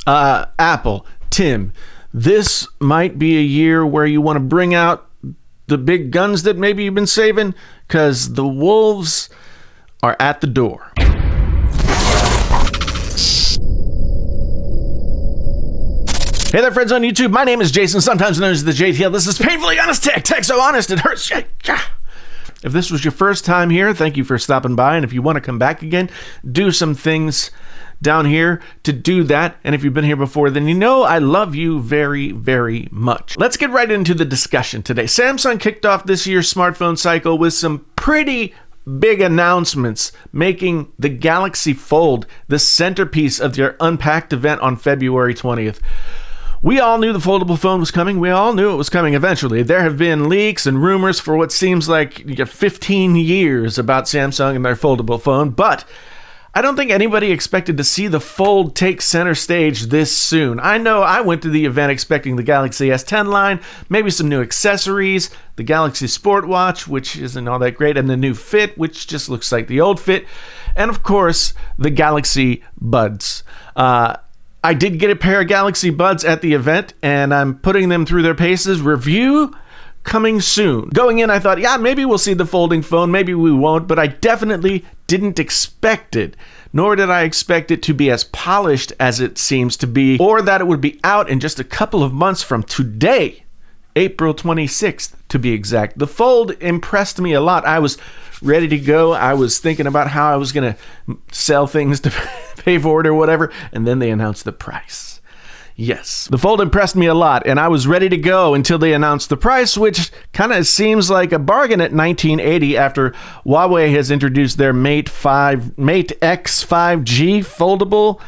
Apple, Tim, this might be a year where you want to bring out the big guns that maybe you've been saving, because the wolves are at the door. Hey there, friends on YouTube. My name is Jason, sometimes known as the JTL. This is Painfully Honest Tech. Tech so honest it hurts. If this was your first time here, thank you for stopping by. And if you want to come back again, do some things down here to do that. And if you've been here before, then you know I love you very, very much. Let's get right into the discussion today. Samsung kicked off this year's smartphone cycle with some pretty big announcements, making the Galaxy Fold the centerpiece of their Unpacked event on February 20th. We all knew the foldable phone was coming. We all knew it was coming eventually. There have been leaks and rumors for what seems like 15 years about Samsung and their foldable phone, but I don't think anybody expected to see the Fold take center stage this soon. I know I went to the event expecting the Galaxy S10 line, maybe some new accessories, the Galaxy Sport Watch, which isn't all that great, and the new Fit, which just looks like the old Fit, and of course, the Galaxy Buds. I did get a pair of Galaxy Buds at the event, and I'm putting them through their paces. Review coming soon. Going in, I thought, yeah, maybe we'll see the folding phone, maybe we won't, but I definitely didn't expect it, nor did I expect it to be as polished as it seems to be, or that it would be out in just a couple of months from today, April 26th to be exact. The Fold impressed me a lot. I was ready to go. I was thinking about how I was going to sell things to pay for it or whatever, and then they announced the price. Yes, the Fold impressed me a lot, and I was ready to go until they announced the price, which kind of seems like a bargain at $1980 after Huawei has introduced their Mate X 5G foldable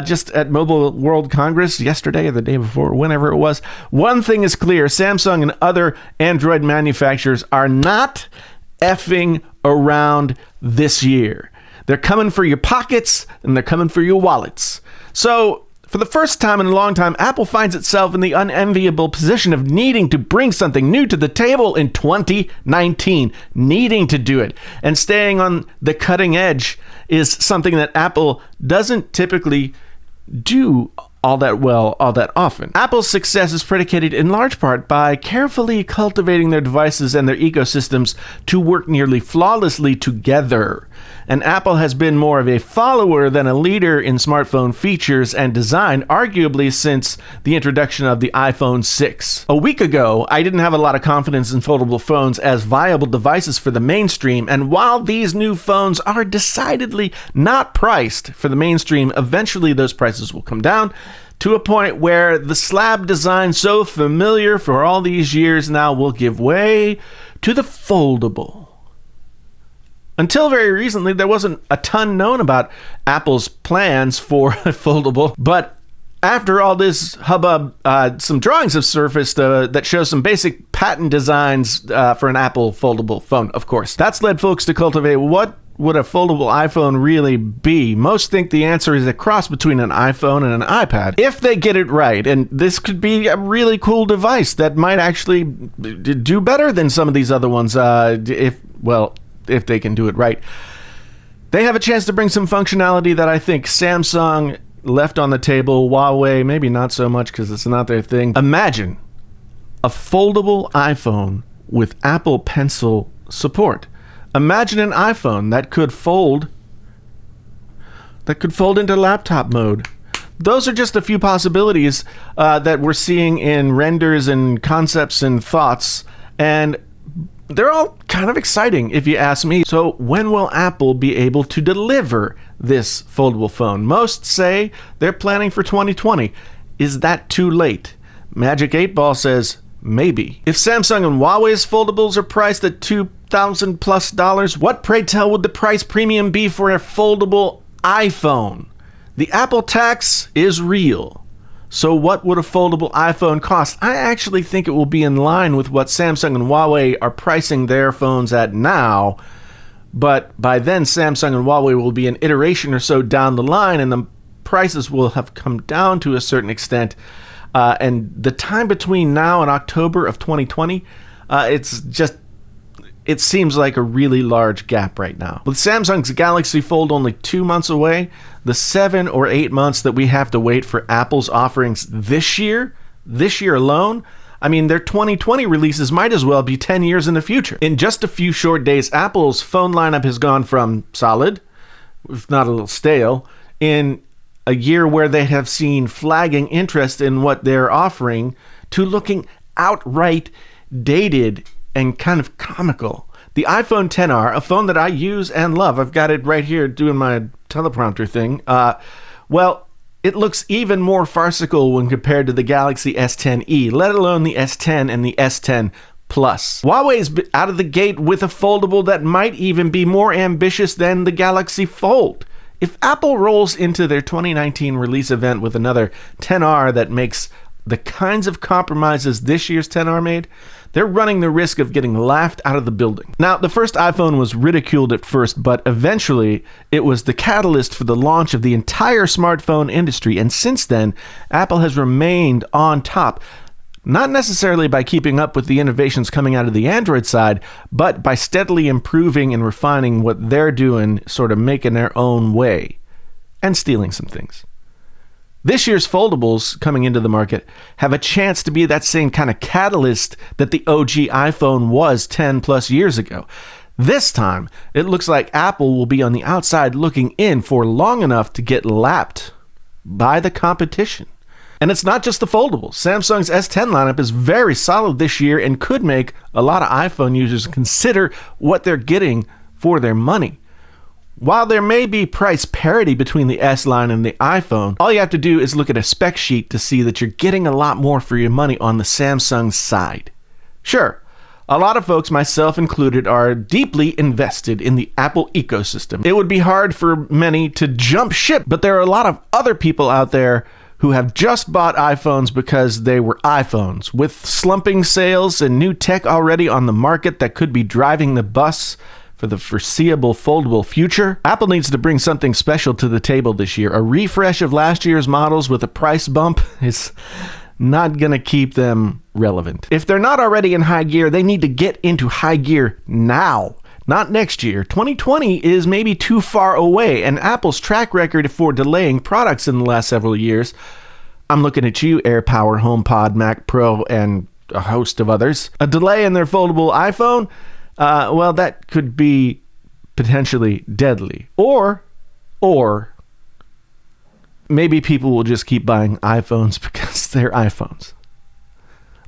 just at Mobile World Congress yesterday or the day before, whenever it was. One thing is clear, Samsung and other Android manufacturers are not effing around this year. They're coming for your pockets, and they're coming for your wallets. So, for the first time in a long time, Apple finds itself in the unenviable position of needing to bring something new to the table in 2019. Needing to do it. And staying on the cutting edge is something that Apple doesn't typically do all that well, all that often. Apple's success is predicated in large part by carefully cultivating their devices and their ecosystems to work nearly flawlessly together. And Apple has been more of a follower than a leader in smartphone features and design, arguably since the introduction of the iPhone 6. A week ago, I didn't have a lot of confidence in foldable phones as viable devices for the mainstream, and while these new phones are decidedly not priced for the mainstream, eventually those prices will come down to a point where the slab design so familiar for all these years now will give way to the foldable. Until very recently, there wasn't a ton known about Apple's plans for foldable, but after all this hubbub, some drawings have surfaced that show some basic patent designs for an Apple foldable phone, of course. That's led folks to cultivate what would a foldable iPhone really be? Most think the answer is a cross between an iPhone and an iPad, if they get it right. And this could be a really cool device that might actually do better than some of these other ones, if they can do it right. They have a chance to bring some functionality that I think Samsung left on the table. Huawei, maybe not so much because it's not their thing. Imagine a foldable iPhone with Apple Pencil support. Imagine an iPhone that could fold into laptop mode. Those are just a few possibilities that we're seeing in renders and concepts and thoughts, and they're all kind of exciting if you ask me. So when will Apple be able to deliver this foldable phone? Most say they're planning for 2020. Is that too late? Magic 8 Ball says maybe. If Samsung and Huawei's foldables are priced at $2,000+, what, pray tell, would the price premium be for a foldable iPhone? The Apple tax is real. So what would a foldable iPhone cost? I actually think it will be in line with what Samsung and Huawei are pricing their phones at now. But by then, Samsung and Huawei will be an iteration or so down the line, and the prices will have come down to a certain extent. And the time between now and October of 2020, it's it seems like a really large gap right now. With Samsung's Galaxy Fold only 2 months away, the 7 or 8 months that we have to wait for Apple's offerings this year alone, I mean, their 2020 releases might as well be 10 years in the future. In just a few short days, Apple's phone lineup has gone from solid, if not a little stale, in a year where they have seen flagging interest in what they're offering, to looking outright dated and kind of comical. The iPhone XR, a phone that I use and love, I've got it right here doing my teleprompter thing, well, it looks even more farcical when compared to the Galaxy S10e, let alone the S10 and the S10 Plus. Huawei's out of the gate with a foldable that might even be more ambitious than the Galaxy Fold. If Apple rolls into their 2019 release event with another XR that makes the kinds of compromises this year's XR made, they're running the risk of getting laughed out of the building. Now, the first iPhone was ridiculed at first, but eventually it was the catalyst for the launch of the entire smartphone industry, and since then, Apple has remained on top. Not necessarily by keeping up with the innovations coming out of the Android side, but by steadily improving and refining what they're doing, sort of making their own way, and stealing some things. This year's foldables coming into the market have a chance to be that same kind of catalyst that the OG iPhone was 10 plus years ago. This time, it looks like Apple will be on the outside looking in for long enough to get lapped by the competition. And it's not just the foldables. Samsung's S10 lineup is very solid this year and could make a lot of iPhone users consider what they're getting for their money. While there may be price parity between the S line and the iPhone, all you have to do is look at a spec sheet to see that you're getting a lot more for your money on the Samsung side. Sure, a lot of folks, myself included, are deeply invested in the Apple ecosystem. It would be hard for many to jump ship, but there are a lot of other people out there who have just bought iPhones because they were iPhones. With slumping sales and new tech already on the market that could be driving the bus for the foreseeable foldable future, Apple needs to bring something special to the table this year. A refresh of last year's models with a price bump is not going to keep them relevant. If they're not already in high gear, they need to get into high gear now, not next year. 2020 is maybe too far away, and Apple's track record for delaying products in the last several years, I'm looking at you, AirPower, HomePod, Mac Pro, and a host of others. A delay in their foldable iPhone, well, that could be potentially deadly. Or maybe people will just keep buying iPhones because they're iPhones.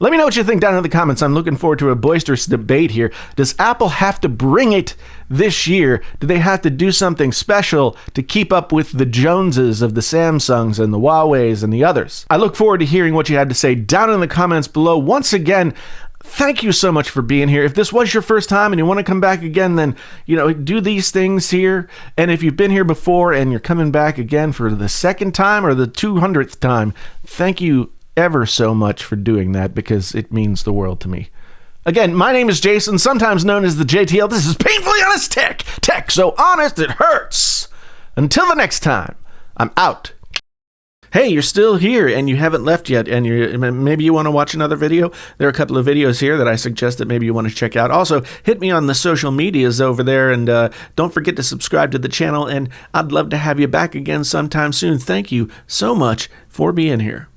Let me know what you think down in the comments. I'm looking forward to a boisterous debate here. Does Apple have to bring it this year? Do they have to do something special to keep up with the Joneses of the Samsungs and the Huaweis and the others? I look forward to hearing what you had to say down in the comments below. Once again, thank you so much for being here. If this was your first time and you want to come back again, then, do these things here. And if you've been here before and you're coming back again for the second time or the 200th time, thank you ever so much for doing that, because it means the world to me. Again, my name is Jason, sometimes known as the JTL. This is Painfully Honest Tech. Tech so honest it hurts. Until the next time, I'm out. Hey, you're still here and you haven't left yet, and maybe you want to watch another video. There are a couple of videos here that I suggest that maybe you want to check out. Also, hit me on the social medias over there, and don't forget to subscribe to the channel, and I'd love to have you back again sometime soon. Thank you so much for being here.